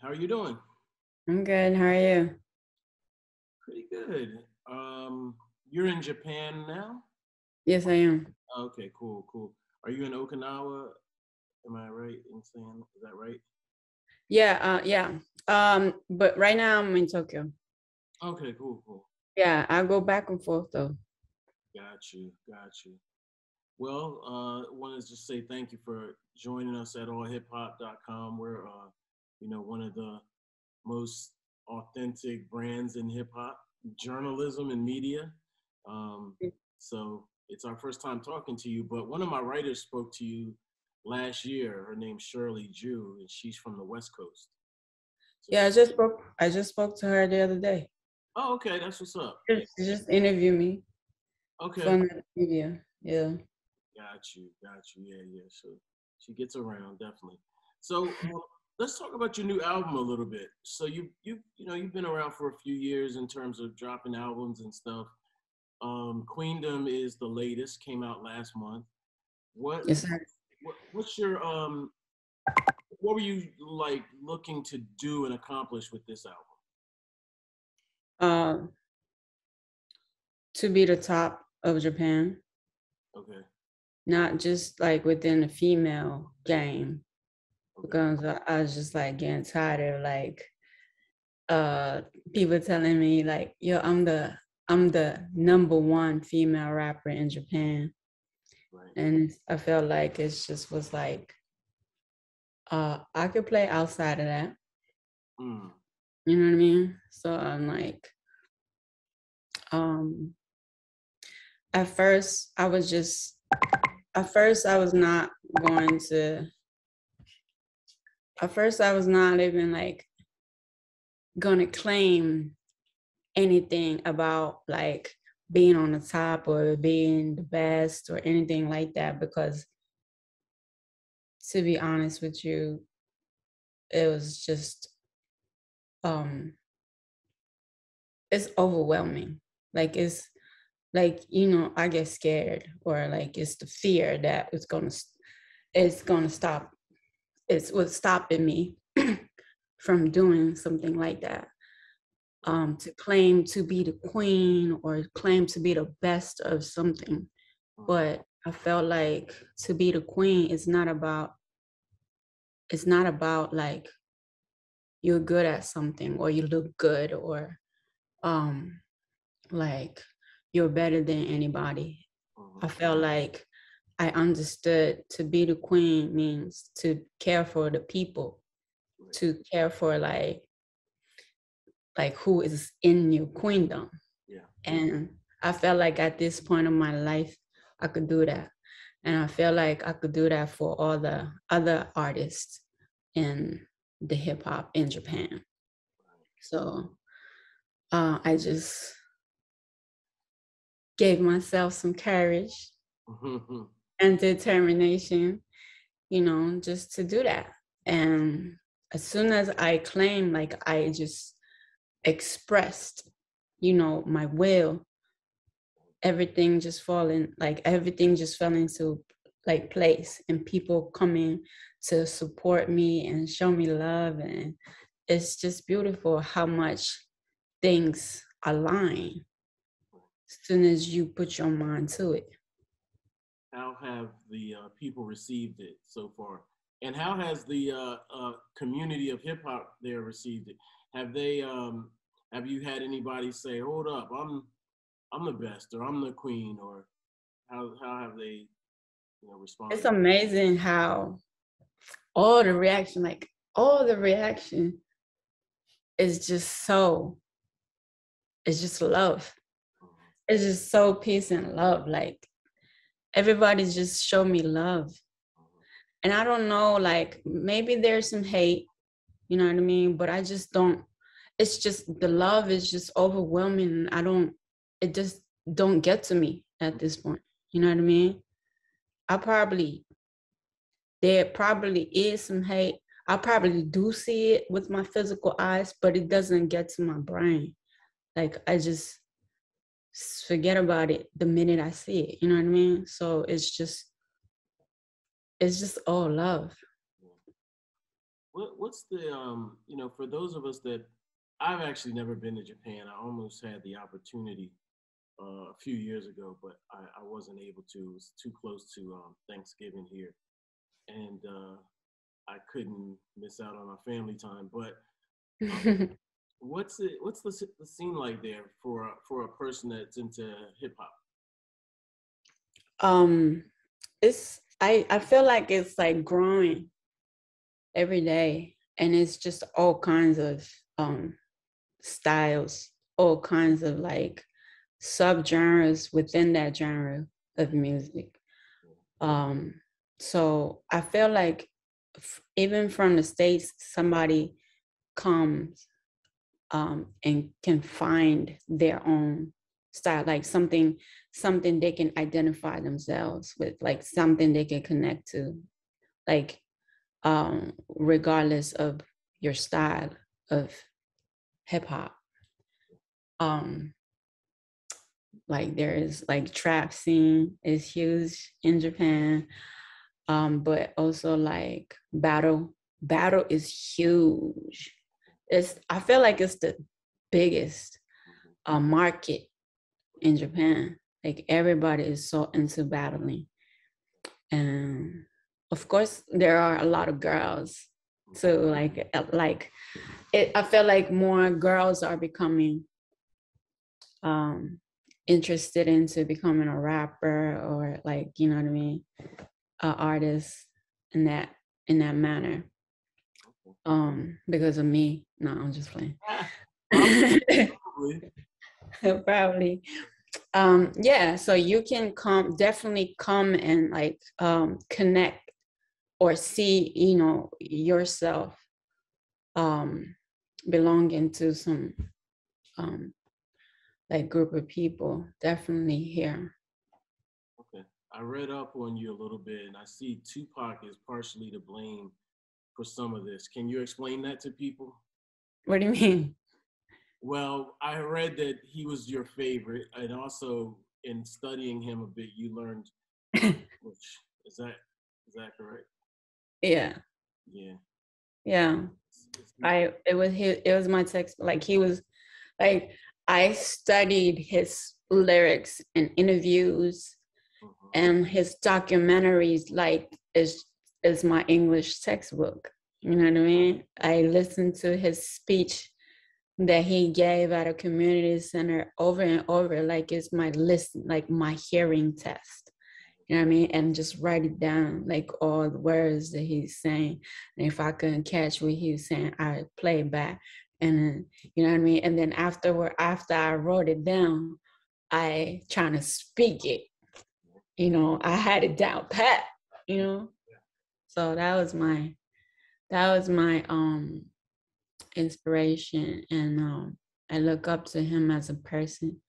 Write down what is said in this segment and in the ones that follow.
How are you doing? I'm good. How are you? Pretty good. You're in Japan now? Yes, I am. Okay, cool, cool. Are you in Okinawa? Am I right in saying is that right? Yeah. But right now I'm in Tokyo. Okay, cool, cool. Yeah, I go back and forth though. Got you, got you. Well, I want to just say thank you for joining us at allhiphop.com. We're, one of the most authentic brands in hip hop, journalism and media. Um, so it's our first time talking to you, but one of my writers spoke to you last year. Her name's Shirley Jew, and she's from the West Coast. So Yeah, she, I just spoke to her the other day. oh, okay, that's what's up. She just interviewed me Okay, for the media. Yeah. got you. Yeah, yeah. So she gets around definitely. So let's talk about your new album a little bit. So you've been around for a few years in terms of dropping albums and stuff. Queendom is the latest, came out last month. What Yes, sir. what's your what were you like looking to do and accomplish with this album? Um, to be the top of Japan, Okay, not just like within the female game, okay, because I was just like getting tired of like uh people telling me like, yo, I'm the number one female rapper in Japan. right. And I felt like it's just was like I could play outside of that. Mm, You know what I mean? So I'm like, um, at first I was just at first I was not going to at first I was not even like gonna claim anything about like being on the top or being the best or anything like that because to be honest with you, it was just um it's overwhelming. Like I get scared or like it's the fear that it's gonna stop. It's what's stopping me from doing something like that. right. To claim to be the queen or claim to be the best of something. Mm, But I felt like to be the queen is not about like you're good at something or you look good or um like you're better than anybody. mm, I felt like I understood to be the queen means to care for the people, right. to care for like who is in your queendom. Yeah. And I felt like at this point in my life, I could do that. And I feel like I could do that for all the other artists in the hip hop in Japan. So I just gave myself some courage Right. and determination, just to do that. And as soon as I claimed, like I just expressed, my will, everything just fell into like place and people coming to support me and show me love. And it's just beautiful how much things align as soon as you put your mind to it. How have the people received it so far? And how has the community of hip hop there received it? Have they have you had anybody say, "Hold up, I'm the best," or "I'm the queen," or how have they It's responded? amazing how all the reaction is just so, it's just love. Mhm. It's just so peace and love. Like everybody just show me love. And I don't know, like maybe there's some hate, you know what I mean? But I just don't, it's just the love is just overwhelming. It just don't get to me at this point. You know what I mean? I probably, there probably is some hate. I probably do see it with my physical eyes, but it doesn't get to my brain. Like I just forget about it the minute I see it. You know what I mean? So it's just all love. What's the you know, for those of us that I've actually never been to Japan. I almost had the opportunity a few years ago, but I wasn't able to. It was too close to Thanksgiving here, and I couldn't miss out on our family time. But um, what's the scene like there for a person that's into hip hop? um I feel like it's like growing every day, and it's just all kinds of styles, all kinds of like subgenres within that genre of music. Um, so I feel like even from the States, somebody comes and can find their own style, like something they can identify themselves with, like something they can connect to, like regardless of your style of hip hop. Um, like there is like trap scene is huge in Japan, but also like battle is huge. It's I feel like it's the biggest market in Japan. Like everybody is so into battling, and of course there are a lot of girls too. Like it. I feel like more girls are becoming um interested into becoming a rapper, or like, you know what I mean, an artist in that manner. Because of me. No, I'm just playing. Probably. Probably. Yeah, so you can definitely come and like connect or see, you know, yourself um belonging to some um like group of people, definitely here. Okay. I read up on you a little bit, and I see Tupac is partially to blame for some of this. Can you explain that to people? What do you mean? Well, I read that he was your favorite, and also in studying him a bit, you learned which is that correct? Yeah, Yeah. yeah. It's It was my text. Like he was like, I studied his lyrics and interviews mhm. and his documentaries like is my English textbook. You know what I mean? I listened to his speech that he gave at a community center over and over, like it's my listen, like my hearing test. You know what I mean? And just write it down, like all the words that he's saying. And if I couldn't catch what he was saying, I play it back. And then, you know what I mean? And then after I wrote it down, I trying to speak it. You know, I had it down pat, you know. So that was my inspiration, and I look up to him as a person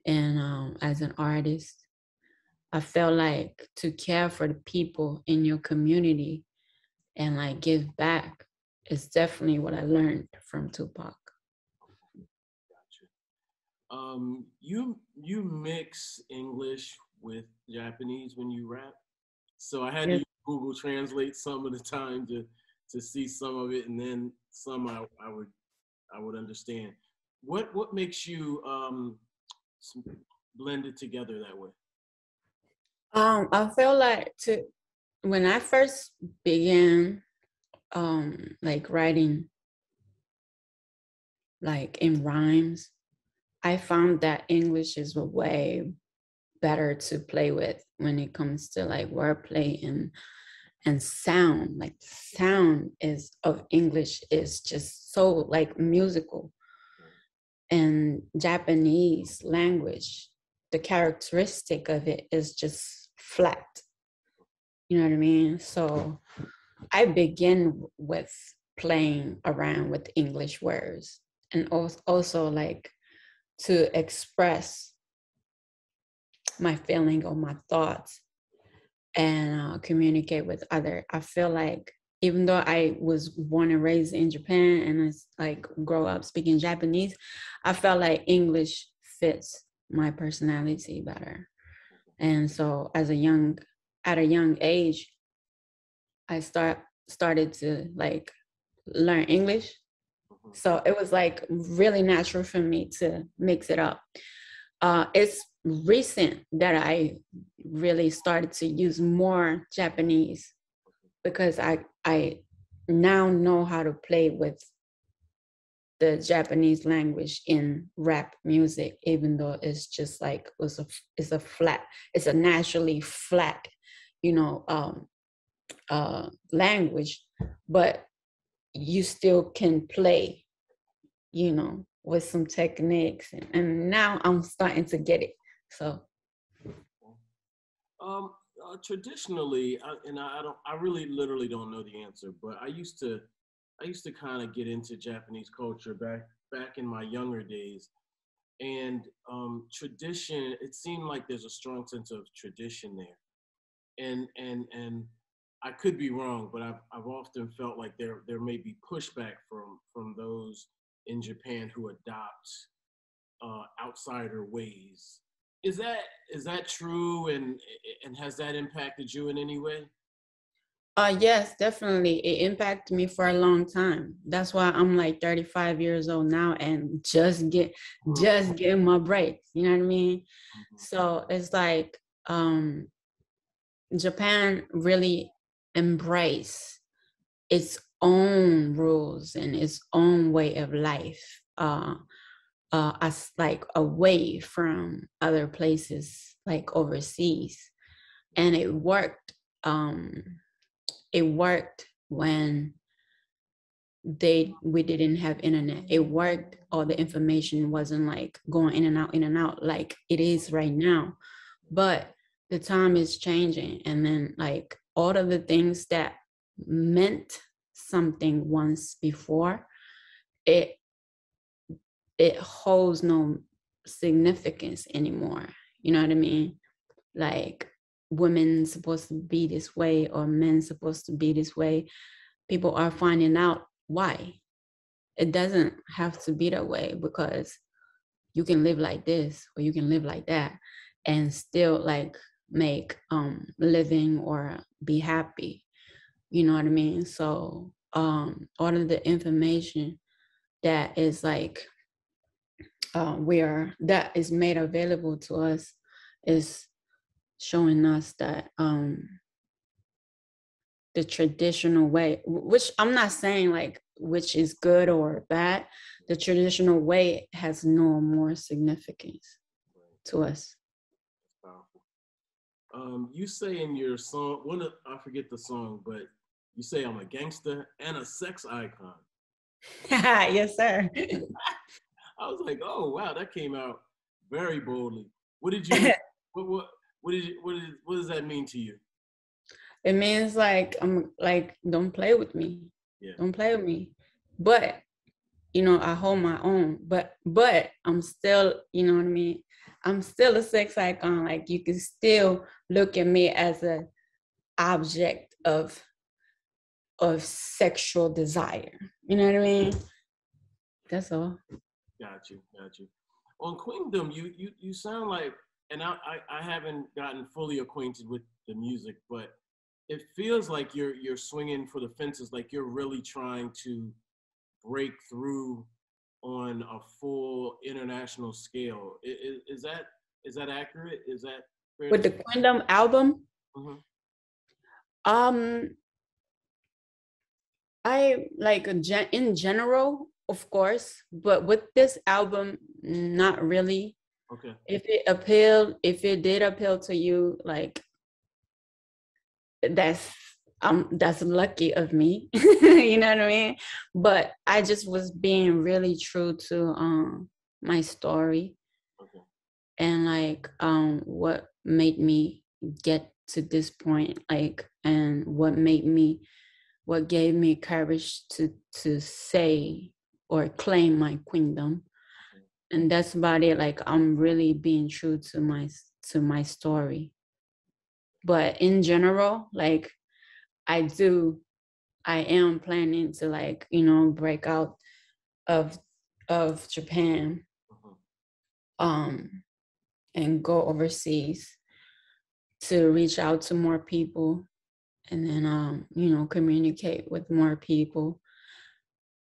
and as an artist. I felt like to care for the people in your community and like give back is definitely what I learned from Tupac. Gotcha. You mix English with Japanese when you rap, so I had to Yes. use Google Translate some of the time to see some of it, and then some I would understand. What makes you blend it together that way? I feel like to when I first began like writing like in rhymes, I found that English is a way better to play with when it comes to like wordplay and sound. Like sound is of English is just so like musical, and Japanese language, the characteristic of it is just flat. You know what I mean? So I begin with playing around with English words, and also like to express my feeling or my thoughts and communicate with other. I feel like even though I was born and raised in Japan and it's like grow up speaking Japanese, I felt like English fits my personality better. And so at a young age, I started to like learn English. So it was like really natural for me to mix it up. It's recent that I really started to use more Japanese because I now know how to play with the Japanese language in rap music, even though it's just like it's a flat, it's a naturally flat, you know, language, but you still can play, you know, with some techniques, and now I'm starting to get it. So Traditionally, I really literally don't know the answer, but I used to kind of get into Japanese culture back in my younger days, and tradition. It seemed like there's a strong sense of tradition there, and I could be wrong, but I've often felt like there may be pushback from those in Japan who adopt outsider ways. Is that true, and has that impacted you in any way? yes, definitely. It impacted me for a long time. That's why I'm like 35 years old now and just getting my breaks. You know what I mean? Mhm. So it's like Japan really embrace its own rules and its own way of life. As like away from other places like overseas. And um it worked when we didn't have internet. It worked, all the information wasn't like going in and out like it is right now. But the time is changing, and then like all of the things that meant something once before, it it holds no significance anymore. You know what I mean? Like women's supposed to be this way or men's supposed to be this way. People are finding out why. It doesn't have to be that way, because you can live like this or you can live like that and still like make living or be happy. You know what I mean? So all of the information that is like where that is made available to us is showing us that the traditional way, which I'm not saying like which is good or bad, the traditional way has no more significance to us. Powerful. You say in your song, I forget the song, but you say I'm a gangster and a sex icon. Yes, sir. I was like, oh wow, that came out very boldly. What did you what does that mean to you? It means like I'm like, don't play with me. Yeah. Don't play with me. But you know, I hold my own. But I'm still, you know what I mean? I'm still a sex icon. Like you can still look at me as a object of sexual desire. You know what I mean? That's all. Got you, got you. On Queendom, you sound like, and I haven't gotten fully acquainted with the music, but it feels like you're swinging for the fences, like you're really trying to break through on a full international scale. Is that accurate? Is that fair to With the say? Queendom album, Mm-hmm. um, I like in general, of course, but with this album, not really. Okay. If it did appeal to you, like that's that's lucky of me. You know what I mean? But I just was being really true to my story Okay. and like what made me get to this point, like, and what gave me courage to say or claim my queendom. And that's about it. Like I'm really being true to my story. But in general, like I do, I am planning to like, you know, break out of Japan, Mm-hmm. um, and go overseas to reach out to more people, and then you know, communicate with more people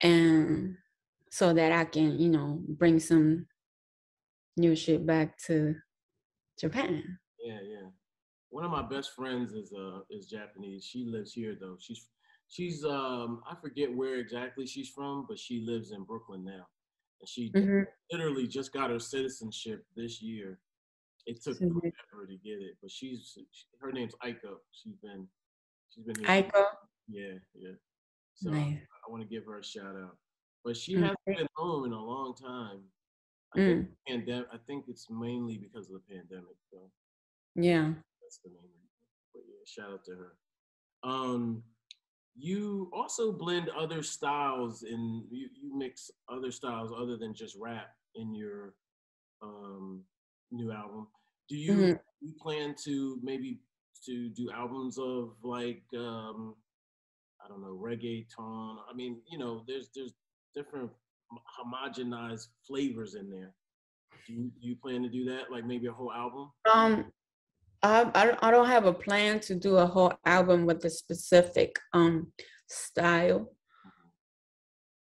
and so that I can, bring some new shit back to Japan. Yeah, yeah. One of my best friends is Japanese. She lives here though. She's I forget where exactly she's from, but she lives in Brooklyn now. And she Mm-hmm. literally just got her citizenship this year. It took forever to get it, but her name's Aiko. She's been here for Aiko. yeah, yeah. So Nice. I want to give her a shout out. But she hasn't Okay. been home in a long time. I think Mm. pandemic. I think it's mainly because of the pandemic. So Yeah. that's the main reason. But yeah, shout out to her. Um, you also blend other styles and you mix other styles other than just rap in your um, new album. Do you Mm-hmm. you plan to maybe to do albums of like I don't know reggaeton? I mean, there's different homogenized flavors in there. Do you plan to do that? Like maybe a whole album? Um, I don't have a plan to do a whole album with a specific style,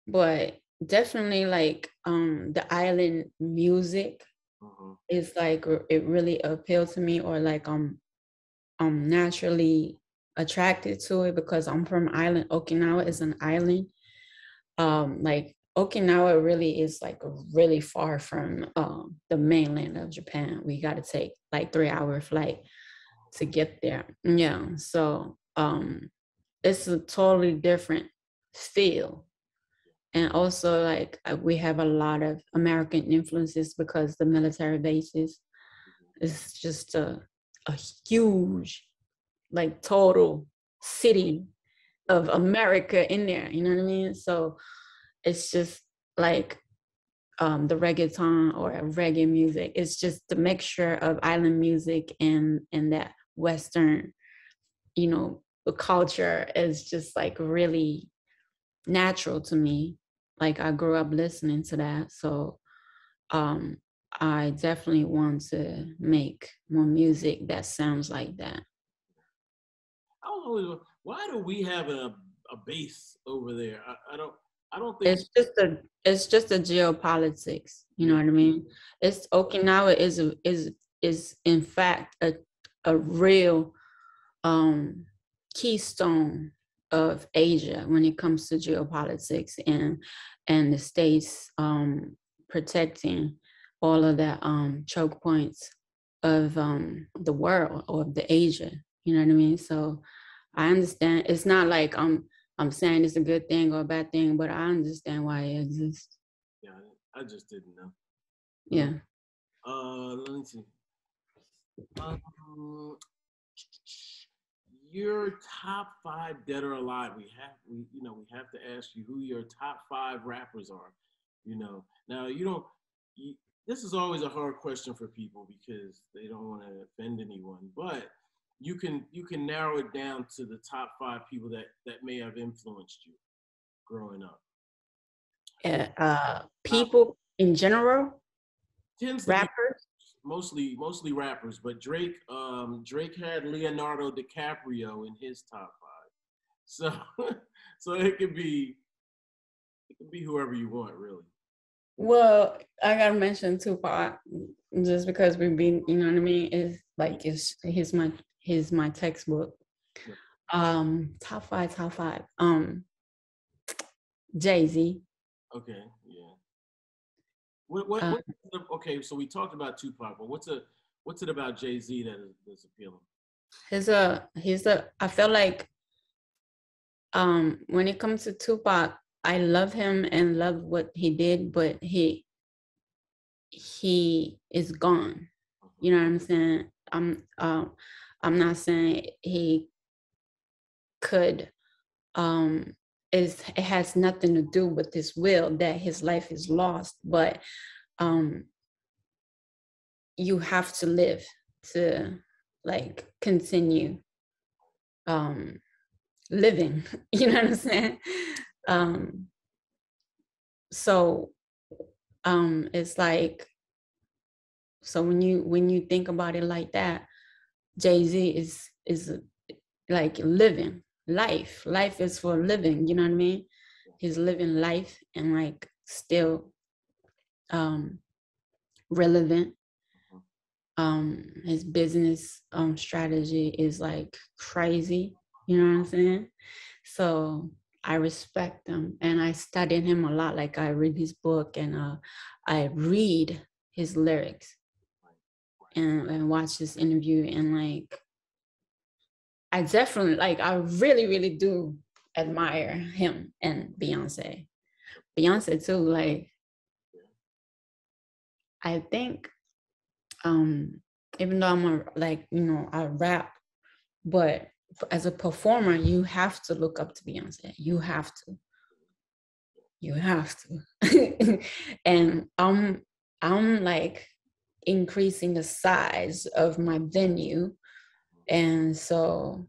but definitely like the island music is like it really appealed to me, or like I'm naturally attracted to it because I'm from island. Okinawa is an island. Like Okinawa really is like really far from the mainland of Japan. We got to take like 3 hour flight to get there. Yeah. So it's a totally different feel. And also like we have a lot of American influences because the military bases is just a huge, like total city of America in there. You know what I mean? So it's just like the reggaeton or reggae music. It's just the mixture of island music and that Western, the culture is just like really natural to me. Like I grew up listening to that. So um I definitely want to make more music that sounds like that. I don't know. Why do we have a base over there? I don't think. It's just a geopolitics, you know Yeah. what I mean? It's Okinawa is in fact a real um keystone of Asia when it comes to geopolitics and the states protecting all of the choke points of the world or of the Asia, you know what I mean? So I understand it's not like I'm saying it's a good thing or a bad thing, but I understand why it exists. Yeah, I just didn't know. Mm. Yeah. Let me see. Um, your top five dead or alive. We have to ask you who your top five rappers are. Now you don't. You, this is always a hard question for people because they don't want to offend anyone. But you can narrow it down to the top five people that may have influenced you growing up. Top People in general, tends to be rappers. mostly rappers, but Drake had Leonardo DiCaprio in his top five. So so it could be whoever you want, really. Well, I gotta mention Tupac just because we've been, you know what I mean? Is like it's he's my textbook. Yeah. Top five. Jay-Z. Okay, yeah. What okay, so we talked about Tupac, but what's it about Jay-Z that's appealing? He's a I feel like when it comes to Tupac, I love him and love what he did, but he is gone. You know what I'm saying? I'm not saying he could it has nothing to do with his will that his life is lost, but um you have to live to like continue um living. You know what I'm saying? um so it's like, so when you think about it like that, Jay-Z is like living life is for living, you know what I mean? he's living life and like still relevant. His business strategy is like crazy, you know what I'm saying? So I respect him and I studied him a lot. Like I read his book and I read his lyrics and watch this interview, and like I definitely like I really, really do admire him and Beyonce. Beyonce too, like I think even though I'm a like, you know, I rap, but as a performer, you have to look up to Beyonce. You have to. You have to. And I'm like increasing the size of my venue. And so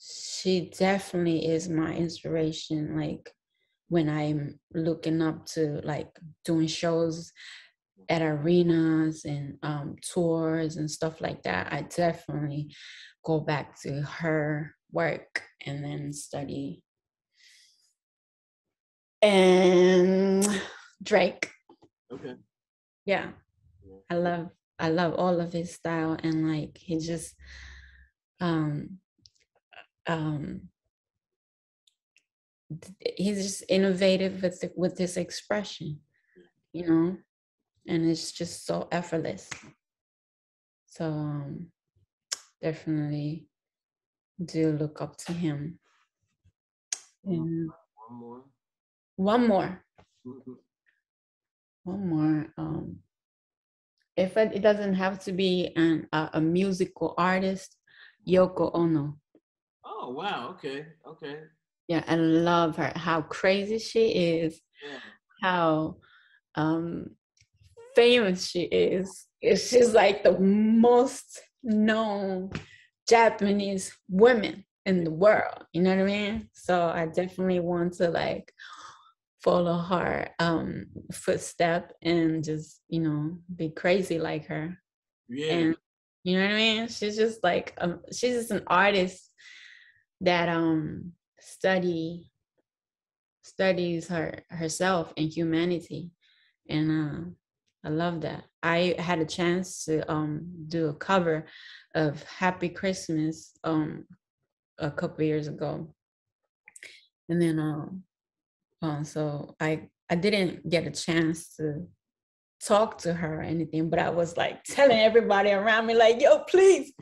she definitely is my inspiration. Like when I'm looking up to like doing shows at arenas and tours and stuff like that, I definitely go back to her work and then study. And Drake. Okay. Yeah. I love all of his style, and like he just um he's just innovative with this expression, you know, and it's just so effortless. So definitely do look up to him. And One more. One more. If it doesn't have to be a musical artist, Yoko Ono. Oh wow! Okay. Yeah, I love her. How crazy she is. Yeah. How famous she is. She's like the most known Japanese woman in the world. You know what I mean? So I definitely want to like follow her footstep and just, you know, be crazy like her. Yeah. And you know what I mean? She's just like she's just an artist that studies herself and humanity. And I love that. I had a chance to do a cover of Happy Christmas a couple years ago. And then so I didn't get a chance to talk to her or anything, but I was like telling everybody around me, like, yo, please,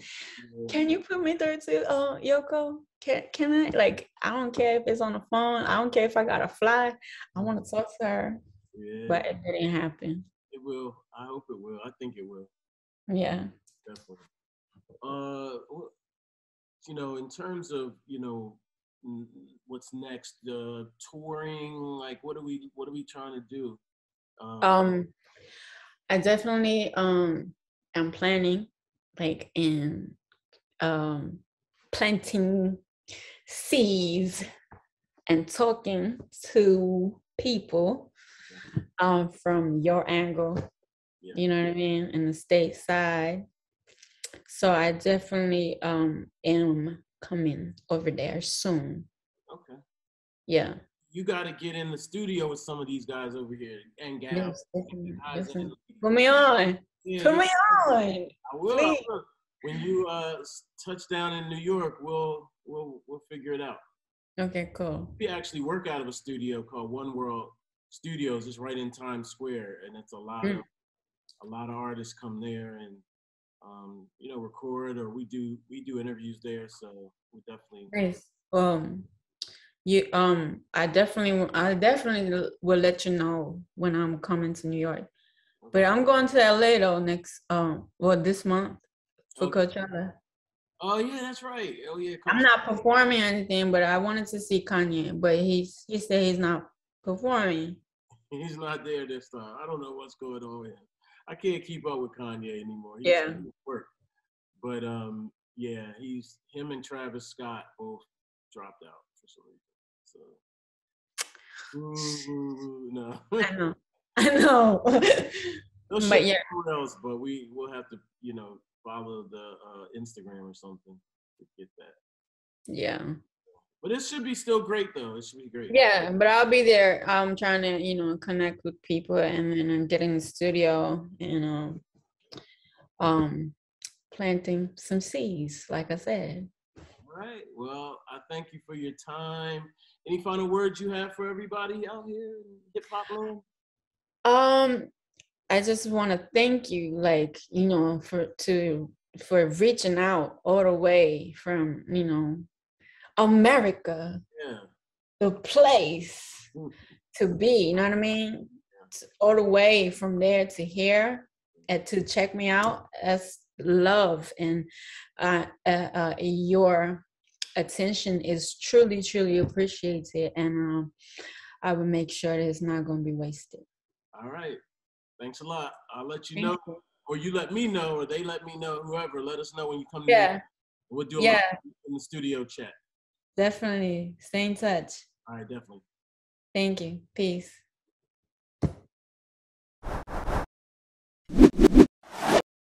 can you put me through to Yoko? Can I, like, I don't care if it's on the phone, I don't care if I gotta fly, I want to talk to her. Yeah. But it didn't happen. It will. I hope it will. I think it will. Yeah. Definitely. You know, in terms of, you know, what's next, touring, like what are we trying to do? I definitely am planning, like in planting seeds and talking to people from your angle, you know what I mean, in the state side. So I definitely am coming over there soon. Okay. Yeah. You got to get in the studio with some of these guys over here and gals. Yes, put me on. Yeah, put me on. I will. I will. When you touch down in New York, we'll figure it out. Okay, cool. We actually work out of a studio called One World Studios. It's right in Times Square, and it's a lot of artists come there and you know, record, or we do interviews there. So we definitely. Nice. I definitely will let you know when I'm coming to New York. But I'm going to LA though next this month for Coachella. Oh yeah, that's right. Oh yeah. I'm not performing anything, but I wanted to see Kanye, but he said he's not performing. He's not there this time. I don't know what's going on with him. I can't keep up with Kanye anymore. He's Yeah. work. But yeah, him and Travis Scott both dropped out for some reason. So no. I know. But yeah. Else, but we'll have to, you know, follow the Instagram or something to get that. Yeah. But it should be still great though. It should be great. Yeah, but I'll be there. I'm trying to, you know, connect with people and then get in the studio and planting some seeds, like I said. All right. Well, I thank you for your time. Any final words you have for everybody out here in hip hop land? I just want to thank you, like, you know, for reaching out all the way from, you know, America, Yeah. the place to be, you know what I mean? All the way from there to here and to check me out. That's love, and your attention is truly, truly appreciated, and I will make sure that it's not going to be wasted. All right. Thanks a lot. I'll let you Thank know, you. or you let me know, or they let me know. Whoever, let us know when you come in. Yeah, We'll do a yeah, in the studio chat. definitely. Stay in touch. All right, definitely. Thank you. Peace.